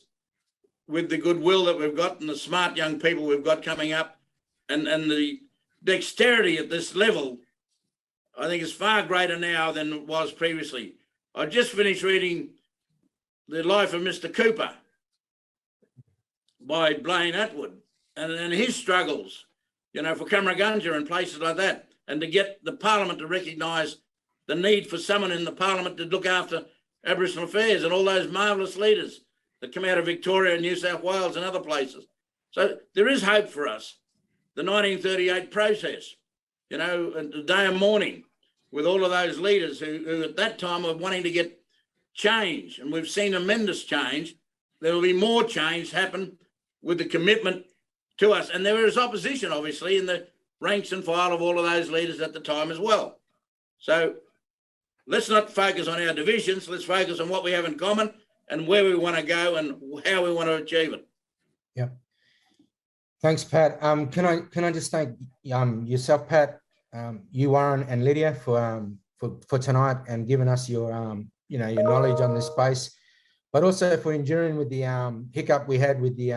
[SPEAKER 2] with the goodwill that we've got and the smart young people we've got coming up, and the dexterity at this level, I think is far greater now than it was previously. I just finished reading The Life of Mr. Cooper by Blaine Atwood and his struggles, you know, for Kamargunja and places like that, and to get the Parliament to recognise the need for someone in the Parliament to look after Aboriginal affairs and all those marvellous leaders that come out of Victoria and New South Wales and other places. So there is hope for us. The 1938 process, you know, and the day of mourning with all of those leaders who at that time were wanting to get change, and we've seen tremendous change. There will be more change happen with the commitment to us. And there is opposition, obviously, in the ranks and file of all of those leaders at the time as well. So let's not focus on our divisions. Let's focus on what we have in common and where we want to go and how we want to achieve it.
[SPEAKER 1] Yeah. Thanks, Pat. Can I just thank yourself, Pat, you, Warren and Lydia, for tonight and giving us your your knowledge on this space, but also for enduring with the hiccup we had with the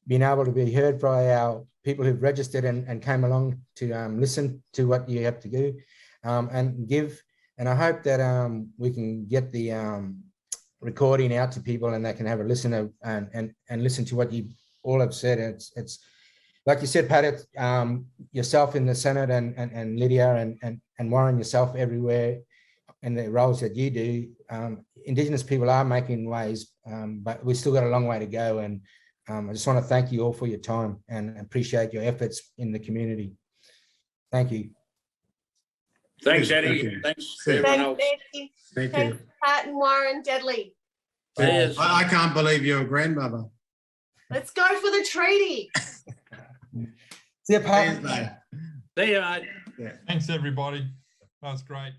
[SPEAKER 1] being able to be heard by our people who've registered and came along to listen to what you have to do and give. And I hope that we can get the recording out to people and they can have a listen and listen to what you all have said. It's like you said, Pat, yourself in the Senate and Lydia and Warren, yourself everywhere and the roles that you do. Indigenous people are making waves, but we've still got a long way to go. And I just want to thank you all for your time and appreciate your efforts in the community. Thank you.
[SPEAKER 2] Thanks, Eddie. Thanks to everyone else.
[SPEAKER 4] Thank
[SPEAKER 3] Thanks,
[SPEAKER 4] you.
[SPEAKER 3] Pat and Warren. Deadly.
[SPEAKER 2] Cheers.
[SPEAKER 4] I can't believe you're a grandmother.
[SPEAKER 3] Let's go for the treaty.
[SPEAKER 1] See you, Pat.
[SPEAKER 4] Cheers, mate.
[SPEAKER 2] See you, mate.
[SPEAKER 4] Yeah.
[SPEAKER 5] Thanks, everybody. That was great.